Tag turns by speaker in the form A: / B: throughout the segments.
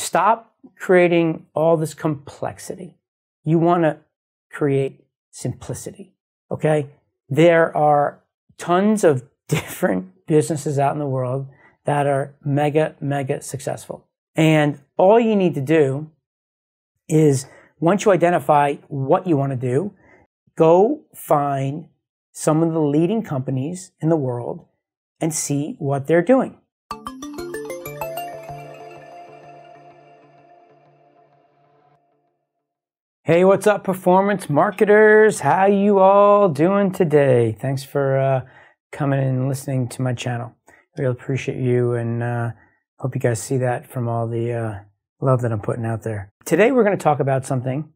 A: stop creating all this complexity. You want to create simplicity, okay? There are tons of different businesses out in the world that are mega, mega successful. And all you need to do is, once you identify what you want to do, go find some of the leading companies in the world and see what they're doing. Hey, what's up, performance marketers? How you all doing today? Thanks for coming and listening to my channel. I really appreciate you, and hope you guys see that from all the love that I'm putting out there. Today we're going to talk about something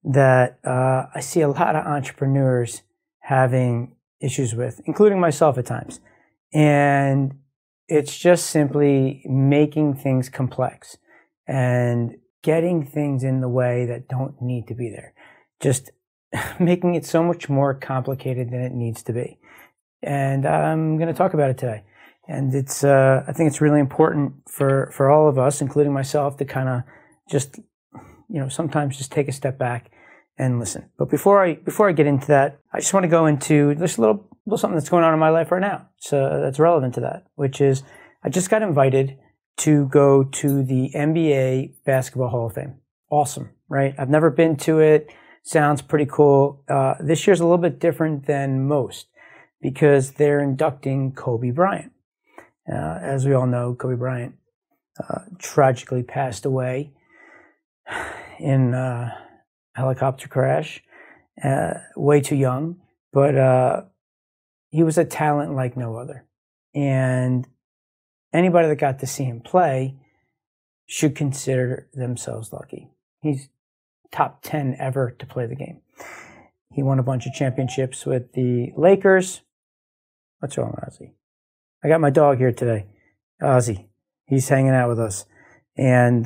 A: that I see a lot of entrepreneurs having issues with, including myself at times. And it's just simply making things complex and getting things in the way that don't need to be there. Just making it so much more complicated than it needs to be. And I'm going to talk about it today. And it's I think it's really important for all of us, including myself, to kind of just, sometimes just take a step back and listen. But before I get into that, I just want to go into this little something that's going on in my life right now. So that's relevant to that, which is I just got invited to go to the NBA Basketball Hall of Fame. Awesome, right? I've never been to it. Sounds pretty cool. This year's a little bit different than most because they're inducting Kobe Bryan. As we all know, Kobe Bryant tragically passed away in a helicopter crash, way too young, but he was a talent like no other. And anybody that got to see him play should consider themselves lucky. He's top 10 ever to play the game. He won a bunch of championships with the Lakers. What's wrong, Ozzy? I got my dog here today, Ozzy. He's hanging out with us. And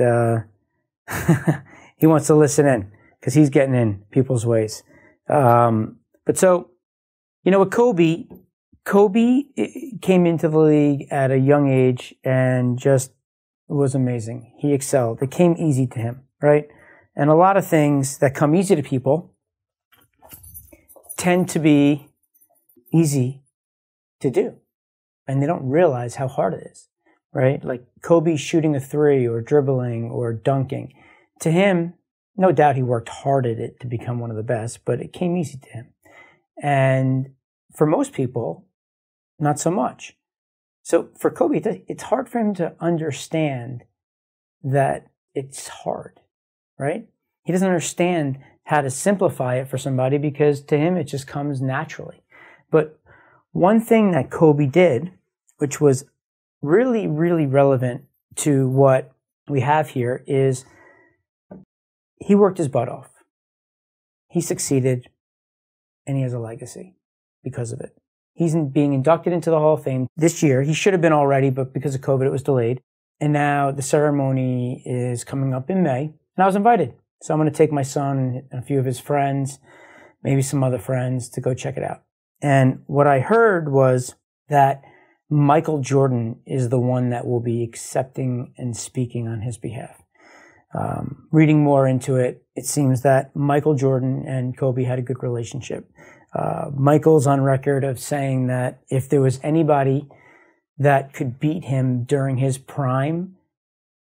A: he wants to listen in because he's getting in people's ways. But so, with Kobe came into the league at a young age and just was amazing. He excelled. It came easy to him, right? And a lot of things that come easy to people tend to be easy to do. And they don't realize how hard it is, right? Like Kobe shooting a three or dribbling or dunking. To him, no doubt he worked hard at it to become one of the best, but it came easy to him. And for most people, not so much. So for Kobe, it's hard for him to understand that it's hard, right? He doesn't understand how to simplify it for somebody because to him it just comes naturally. But one thing that Kobe did, which was really, really relevant to what we have here, is he worked his butt off. He succeeded, and he has a legacy because of it. He's being inducted into the Hall of Fame this year. He should have been already, but because of COVID, it was delayed. And now the ceremony is coming up in May, and I was invited. So I'm going to take my son and a few of his friends, maybe some other friends, to go check it out. And what I heard was that Michael Jordan is the one that will be accepting and speaking on his behalf. Reading more into it, it seems that Michael Jordan and Kobe had a good relationship. Michael's on record of saying that if there was anybody that could beat him during his prime,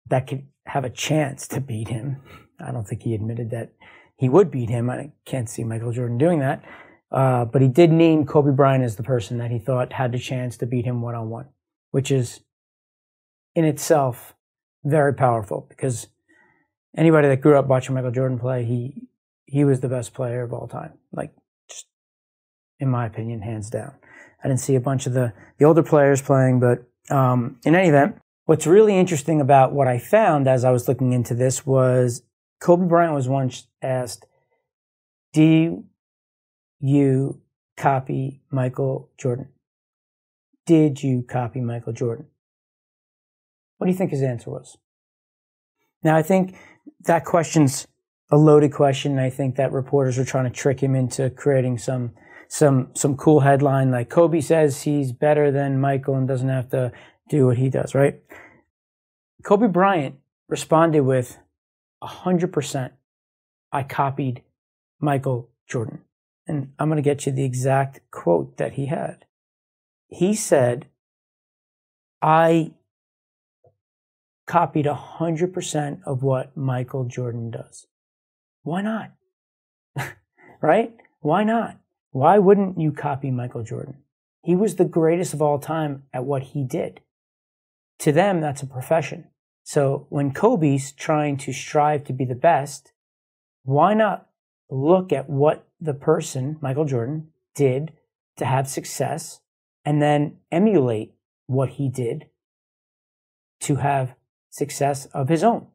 A: that could have a chance to beat him. I don't think he admitted that he would beat him. I can't see Michael Jordan doing that. But he did name Kobe Bryan as the person that he thought had the chance to beat him one-on-one, which is in itself very powerful because anybody that grew up watching Michael Jordan play, he was the best player of all time. Like, just in my opinion, hands down. I didn't see a bunch of the older players playing, but in any event, what's really interesting about what I found as I was looking into this was Kobe Bryant was once asked, do you copy Michael Jordan? Did you copy Michael Jordan? What do you think his answer was? Now, I think that question's a loaded question. I think that reporters were trying to trick him into creating some cool headline like Kobe says he's better than Michael and doesn't have to do what he does, right? Kobe Bryant responded with 100%. I copied Michael Jordan. And I'm going to get you the exact quote that he had. He said, I copied 100% of what Michael Jordan does. Why not? Right? Why not? Why wouldn't you copy Michael Jordan? He was the greatest of all time at what he did. To them, that's a profession. So when Kobe's trying to strive to be the best, why not look at what the person, Michael Jordan, did to have success and then emulate what he did to have success of his own?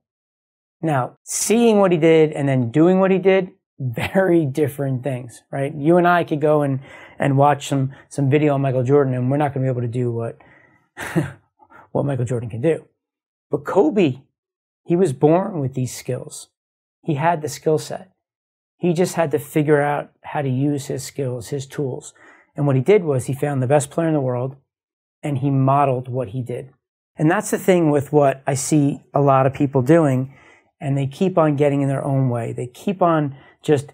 A: Now, seeing what he did and then doing what he did, very different things, right? You and I could go and watch some video on Michael Jordan, and we're not going to be able to do what what Michael Jordan can do. But Kobe, he was born with these skills. He had the skill set. He just had to figure out how to use his skills, his tools. And what he did was he found the best player in the world and he modeled what he did. And that's the thing with what I see a lot of people doing, and they keep on getting in their own way. They keep on just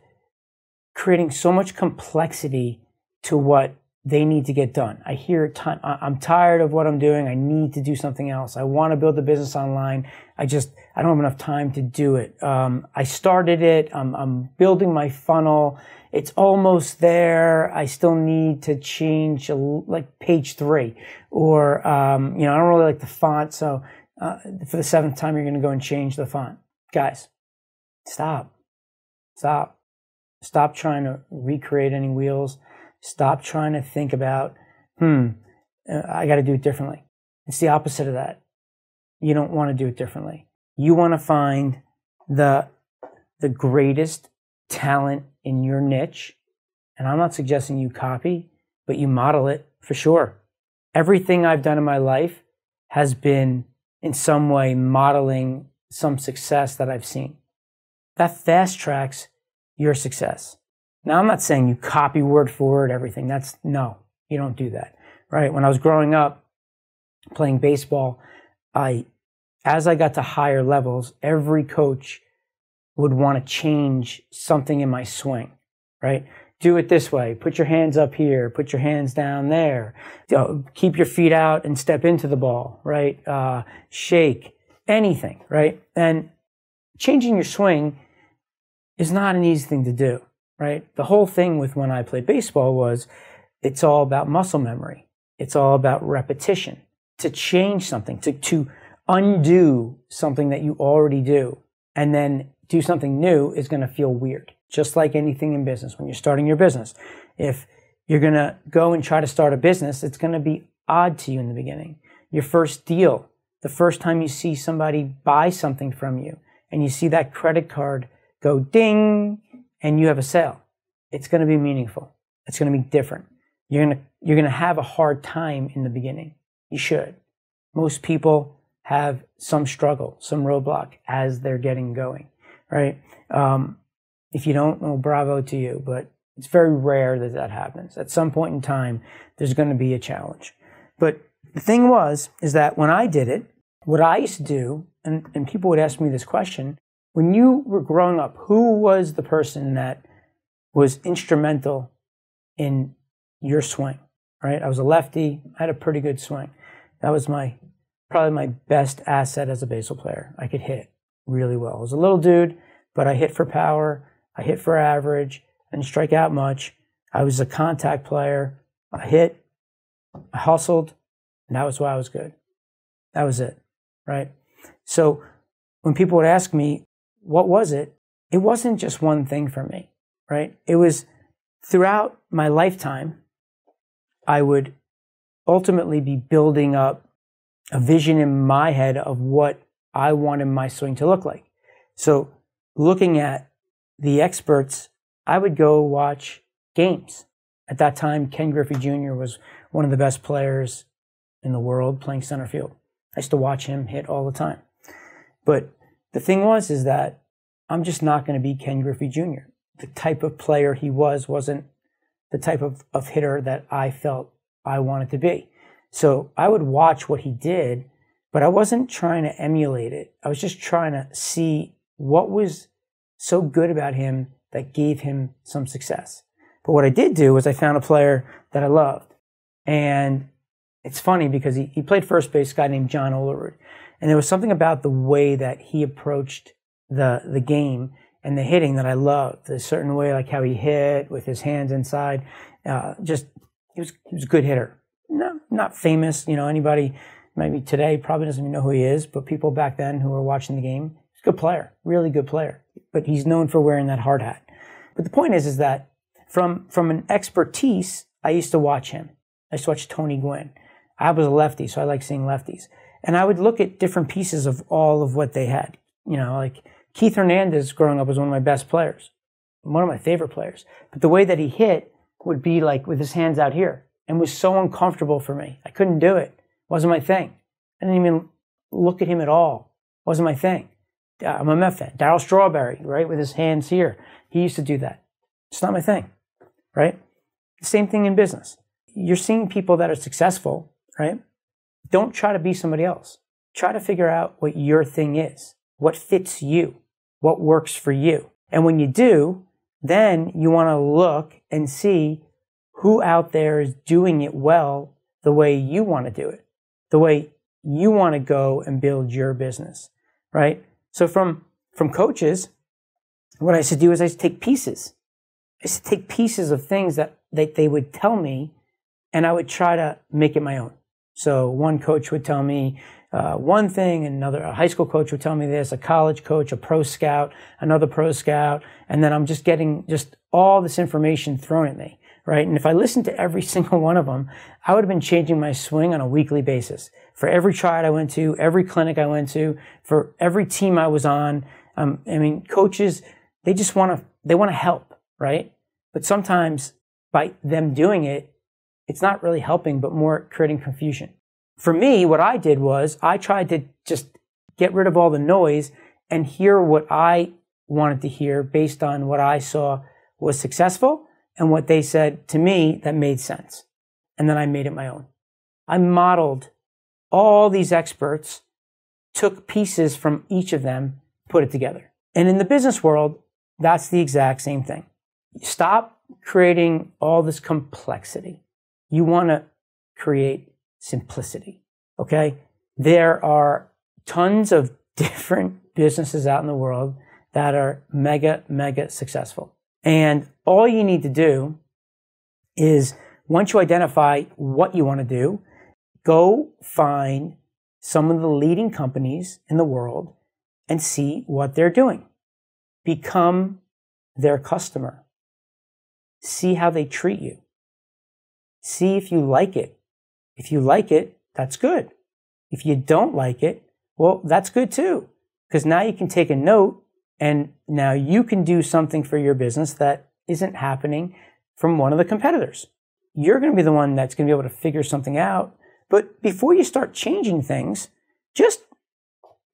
A: creating so much complexity to what they need to get done. I hear time. I'm tired of what I'm doing. I need to do something else. I want to build a business online. I don't have enough time to do it. I started it. I'm building my funnel. It's almost there. I still need to change like page 3, or, I don't really like the font. So, for the 7th time, you're going to go and change the font. Guys, stop trying to recreate any wheels. Stop trying to think about, I got to do it differently. It's the opposite of that. You don't want to do it differently. You want to find the greatest talent in your niche. And I'm not suggesting you copy, but you model it for sure. Everything I've done in my life has been in some way modeling some success that I've seen. That fast tracks your success. Now, I'm not saying you copy word for word everything. No, you don't do that, right? When I was growing up playing baseball, as I got to higher levels, every coach would want to change something in my swing, right? Do it this way. Put your hands up here. Put your hands down there. Keep your feet out and step into the ball, right? Shake, anything, right? And changing your swing is not an easy thing to do. Right? The whole thing with when I played baseball was it's all about muscle memory. It's all about repetition. To change something, to undo something that you already do and then do something new is going to feel weird. Just like anything in business. When you're starting your business, if you're going to go and try to start a business, it's going to be odd to you in the beginning. Your first deal, the first time you see somebody buy something from you and you see that credit card go ding, and you have a sale, it's going to be meaningful. It's going to be different. You're going to have a hard time in the beginning. You should. Most people have some struggle, some roadblock as they're getting going, right? If you don't, well, bravo to you, but it's very rare that happens. At some point in time, there's going to be a challenge. But the thing is that when I did it, what I used to do, and people would ask me this question, when you were growing up, who was the person that was instrumental in your swing, right? I was a lefty. I had a pretty good swing. That was probably my best asset as a baseball player. I could hit really well. I was a little dude, but I hit for power. I hit for average. I didn't strike out much. I was a contact player. I hit. I hustled. And that was why I was good. That was it, right? So when people would ask me, what was it? It wasn't just one thing for me, right? It was throughout my lifetime, I would ultimately be building up a vision in my head of what I wanted my swing to look like. So looking at the experts, I would go watch games. At that time, Ken Griffey Jr. was one of the best players in the world playing center field. I used to watch him hit all the time. But the thing is that I'm just not going to be Ken Griffey Jr. The type of player he wasn't the type of hitter that I felt I wanted to be. So I would watch what he did, but I wasn't trying to emulate it. I was just trying to see what was so good about him that gave him some success. But what I did do was I found a player that I loved. And it's funny because he played first base, a guy named John Olerud. And there was something about the way that he approached the game and the hitting that I loved. A certain way, like how he hit with his hands inside. He was a good hitter. No, not famous. Anybody maybe today probably doesn't even know who he is, but people back then who were watching the game, he's a good player, really good player. But he's known for wearing that hard hat. But the point is that from an expertise, I used to watch him. I used to watch Tony Gwynn. I was a lefty, so I like seeing lefties. And I would look at different pieces of all of what they had. Like Keith Hernandez growing up was one of my best players, one of my favorite players. But the way that he hit would be like with his hands out here and was so uncomfortable for me. I couldn't do it. It wasn't my thing. I didn't even look at him at all. It wasn't my thing. I'm a Met fan. Darryl Strawberry, right, with his hands here. He used to do that. It's not my thing, right? The same thing in business. You're seeing people that are successful, right? Don't try to be somebody else. Try to figure out what your thing is, what fits you, what works for you. And when you do, then you want to look and see who out there is doing it well the way you want to do it, the way you want to go and build your business, right? So from coaches, what I used to do is I used to take pieces. I used to take pieces of things that they would tell me, and I would try to make it my own. So one coach would tell me one thing, a high school coach would tell me this, a college coach, a pro scout, another pro scout, and then I'm just getting just all this information thrown at me, right? And if I listened to every single one of them, I would have been changing my swing on a weekly basis. For every tryout I went to, every clinic I went to, for every team I was on. Coaches, they want to help, right? But sometimes by them doing it, it's not really helping, but more creating confusion. For me, what I did was I tried to just get rid of all the noise and hear what I wanted to hear based on what I saw was successful and what they said to me that made sense. And then I made it my own. I modeled all these experts, took pieces from each of them, put it together. And in the business world, that's the exact same thing. Stop creating all this complexity. You want to create simplicity, okay? There are tons of different businesses out in the world that are mega, mega successful. And all you need to do is, once you identify what you want to do, go find some of the leading companies in the world and see what they're doing. Become their customer. See how they treat you. See if you like it. If you like it, that's good. If you don't like it, well, that's good too. Because now you can take a note and now you can do something for your business that isn't happening from one of the competitors. You're going to be the one that's going to be able to figure something out. But before you start changing things, just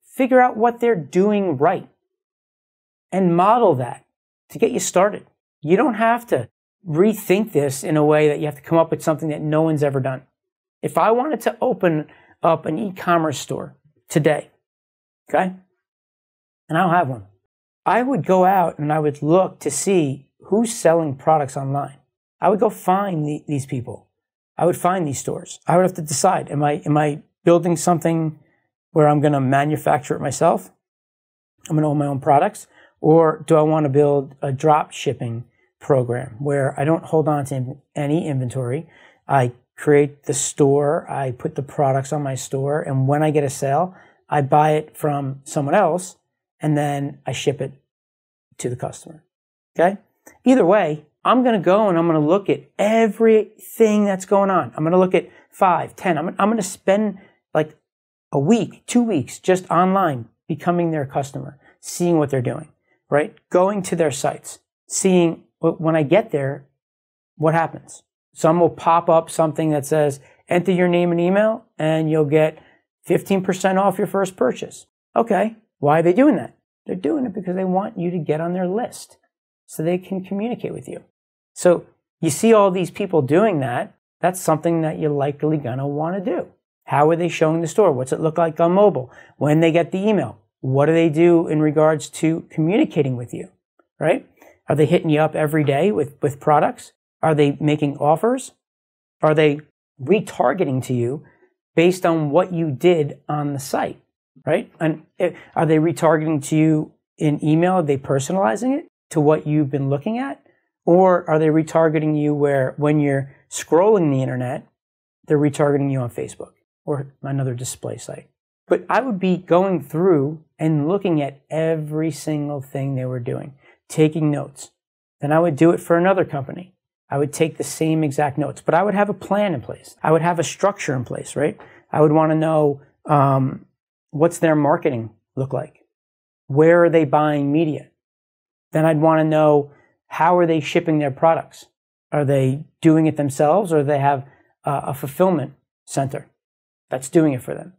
A: figure out what they're doing right and model that to get you started. You don't have to rethink this in a way that you have to come up with something that no one's ever done. If I wanted to open up an e-commerce store today, okay, and I don't have one, I would go out and I would look to see who's selling products online. I would go find these people. I would find these stores. I would have to decide, am I building something where I'm going to manufacture it myself? I'm going to own my own products? Or do I want to build a drop shipping program where I don't hold on to any inventory? I create the store, I put the products on my store, and when I get a sale, I buy it from someone else, and then I ship it to the customer. Okay? Either way, I'm going to go and I'm going to look at everything that's going on. I'm going to look at 5, 10. I'm going to spend like a week, 2 weeks just online, becoming their customer, seeing what they're doing, right? Going to their sites, seeing when I get there, what happens. Some will pop up something that says, enter your name and email and you'll get 15% off your first purchase. Okay, why are they doing that? They're doing it because they want you to get on their list so they can communicate with you. So you see all these people doing that, that's something that you're likely going to want to do. How are they showing the store? What's it look like on mobile? When they get the email, what do they do in regards to communicating with you, right? Are they hitting you up every day with products? Are they making offers? Are they retargeting to you based on what you did on the site, right? And are they retargeting to you in email? Are they personalizing it to what you've been looking at? Or are they retargeting you where when you're scrolling the internet, they're retargeting you on Facebook or another display site? But I would be going through and looking at every single thing they were doing, taking notes. Then I would do it for another company. I would take the same exact notes, but I would have a plan in place. I would have a structure in place, right? I would want to know what's their marketing look like? Where are they buying media? Then I'd want to know, how are they shipping their products? Are they doing it themselves, or do they have a fulfillment center that's doing it for them?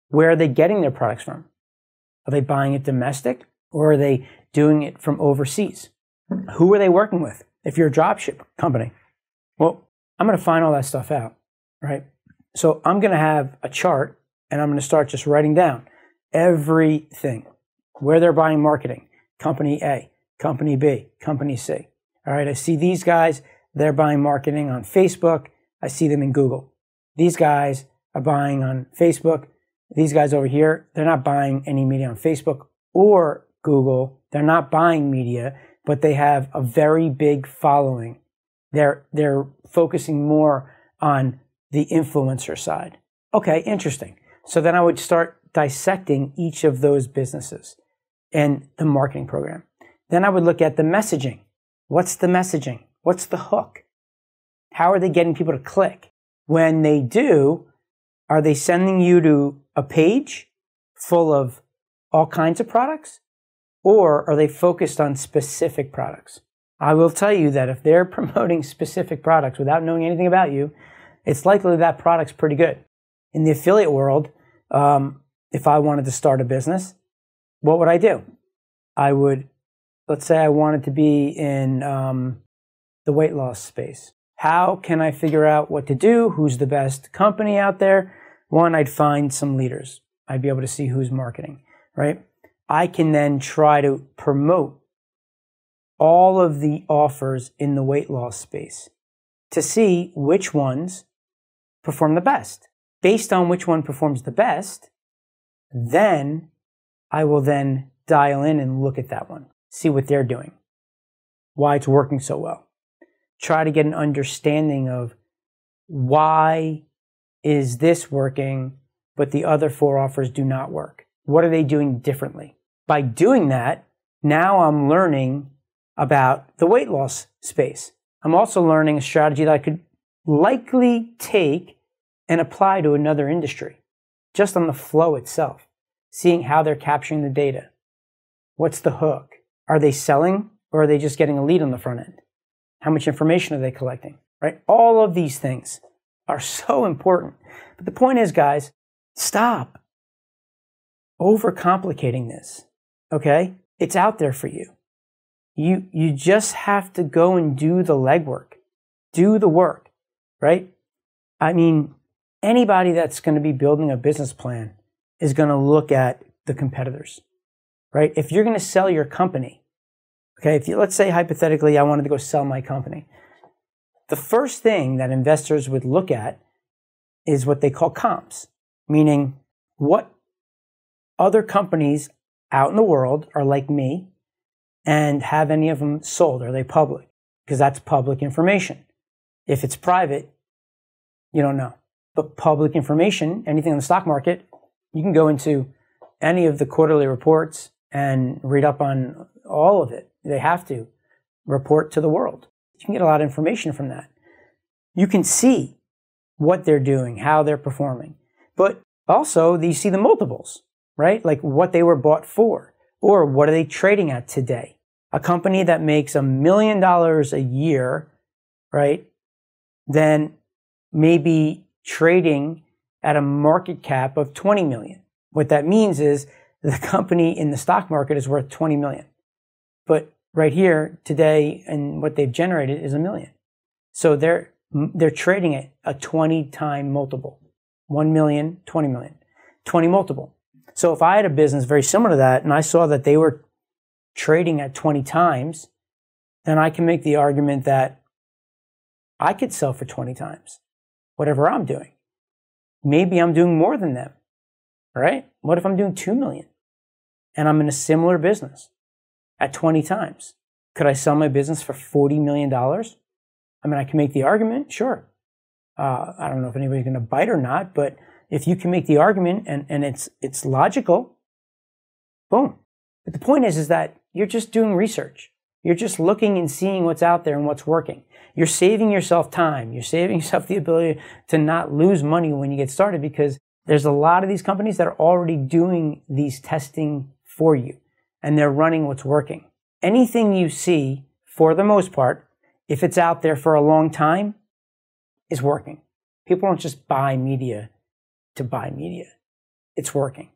A: Where are they getting their products from? Are they buying it domestic, or are they doing it from overseas? Who are they working with? If you're a dropship company, well, I'm going to find all that stuff out, right? So I'm going to have a chart, and I'm going to start just writing down everything, where they're buying marketing, company A, company B, company C. All right, I see these guys, they're buying marketing on Facebook. I see them in Google. These guys are buying on Facebook. These guys over here, they're not buying any media on Facebook or Google. They're not buying media, but they have a very big following. They're focusing more on the influencer side. Okay, interesting. So then I would start dissecting each of those businesses and the marketing program. Then I would look at the messaging. What's the messaging? What's the hook? How are they getting people to click? When they do, are they sending you to a page full of all kinds of products? Or are they focused on specific products? I will tell you that if they're promoting specific products without knowing anything about you, it's likely that product's pretty good. In the affiliate world, if I wanted to start a business, what would I do? I would, let's say I wanted to be in the weight loss space. How can I figure out what to do? Who's the best company out there? One, I'd find some leaders. I'd be able to see who's marketing, right? I can then try to promote all of the offers in the weight loss space to see which ones perform the best. Based on which one performs the best, then I will then dial in and look at that one, see what they're doing, why it's working so well. Try to get an understanding of why is this working, but the other 4 offers do not work. What are they doing differently? By doing that, now I'm learning about the weight loss space. I'm also learning a strategy that I could likely take and apply to another industry, just on the flow itself, seeing how they're capturing the data. What's the hook? Are they selling, or are they just getting a lead on the front end? How much information are they collecting, right? All of these things are so important. But the point is, guys, stop overcomplicating this, okay? It's out there for you. You just have to go and do the legwork. Do the work, right? I mean, anybody that's going to be building a business plan is going to look at the competitors, right? If you're going to sell your company, okay, let's say hypothetically I wanted to go sell my company. The first thing that investors would look at is what they call comps, meaning what other companies out in the world are like me, and have any of them sold? Are they public? Because that's public information. If it's private, you don't know. But public information, anything on the stock market, you can go into any of the quarterly reports and read up on all of it. They have to report to the world. You can get a lot of information from that. You can see what they're doing, how they're performing. But also, you see the multiples, right? Like what they were bought for, or what are they trading at today? A company that makes $1 million a year, right, then maybe trading at a market cap of 20 million. What that means is the company in the stock market is worth 20 million. But right here today, and what they've generated is $1 million. So they're trading at a 20-time multiple. 1 million, 20 million, 20 multiple. So if I had a business very similar to that and I saw that they were trading at 20 times, then I can make the argument that I could sell for 20 times whatever I'm doing. Maybe I'm doing more than them, right? What if I'm doing 2 million and I'm in a similar business at 20 times? Could I sell my business for $40 million? I mean, I can make the argument, sure. I don't know if anybody's going to bite or not, but if you can make the argument and it's logical, boom. But the point is that you're just doing research. You're just looking and seeing what's out there and what's working. You're saving yourself time. You're saving yourself the ability to not lose money when you get started, because there's a lot of these companies that are already doing these testing for you and they're running what's working. Anything you see, for the most part, if it's out there for a long time, is working. People don't just buy media to buy media. It's working.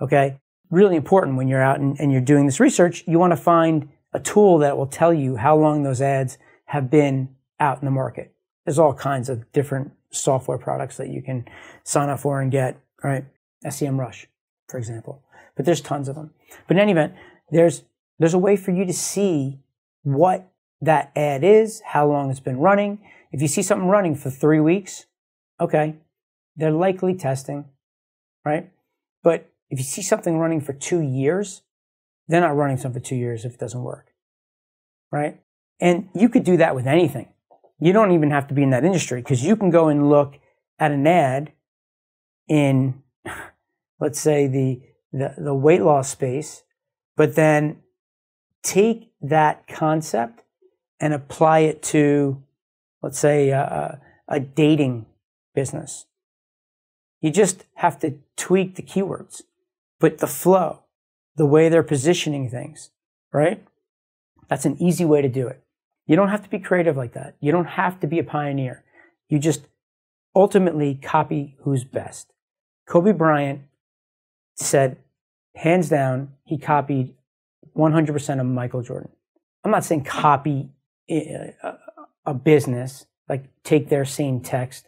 A: Okay? Really important when you're out and you're doing this research, you want to find a tool that will tell you how long those ads have been out in the market. There's all kinds of different software products that you can sign up for and get, right? SEMrush, for example. But there's tons of them. But in any event, there's a way for you to see what that ad is, how long it's been running. If you see something running for 3 weeks, okay, they're likely testing, right? But if you see something running for 2 years, they're not running something for 2 years if it doesn't work, right? And you could do that with anything. You don't even have to be in that industry, because you can go and look at an ad in, let's say, the weight loss space, but then take that concept and apply it to, let's say, a dating business. You just have to tweak the keywords, but the flow, the way they're positioning things, right? That's an easy way to do it. You don't have to be creative like that. You don't have to be a pioneer. You just ultimately copy who's best. Kobe Bryan said, hands down, he copied 100% of Michael Jordan. I'm not saying copy a business, like take their same text,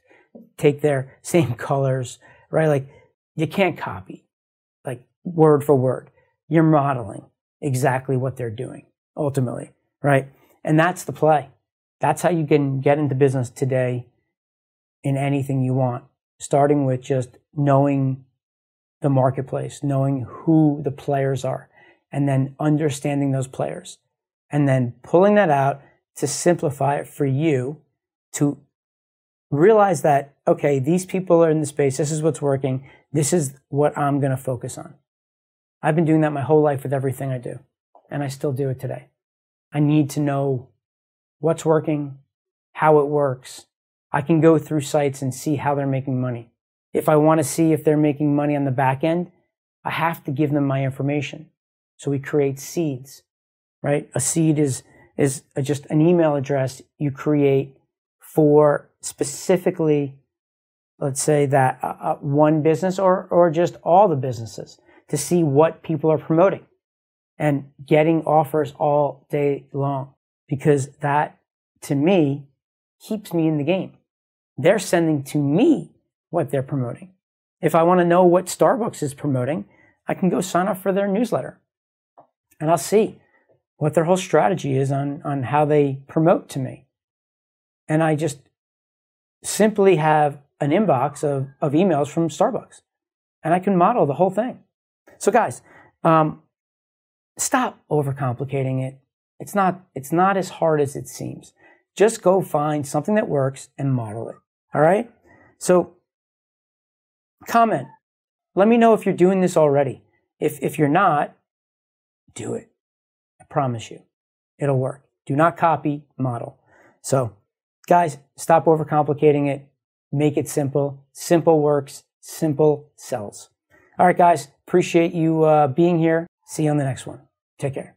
A: take their same colors, right? Like you can't copy, like word for word. You're modeling exactly what they're doing, ultimately, right? And that's the play. That's how you can get into business today in anything you want, starting with just knowing the marketplace, knowing who the players are, and then understanding those players, and then pulling that out to simplify it for you to realize that, okay, these people are in the space. This is what's working. This is what I'm going to focus on. I've been doing that my whole life with everything I do, and I still do it today. I need to know what's working, how it works. I can go through sites and see how they're making money. If I want to see if they're making money on the back end, I have to give them my information. So we create seeds, right? A seed is just an email address you create for specifically, let's say that one business or just all the businesses, to see what people are promoting and getting offers all day long, because that, to me, keeps me in the game. They're sending to me what they're promoting. If I want to know what Starbucks is promoting, I can go sign up for their newsletter and I'll see what their whole strategy is on how they promote to me. And I just simply have an inbox of emails from Starbucks, and I can model the whole thing. So guys, stop overcomplicating it. It's not as hard as it seems. Just go find something that works and model it. All right? So comment. Let me know if you're doing this already. If you're not, do it. I promise you. It'll work. Do not copy, model. So guys, stop overcomplicating it. Make it simple. Simple works. Simple sells. All right, guys. Appreciate you being here. See you on the next one. Take care.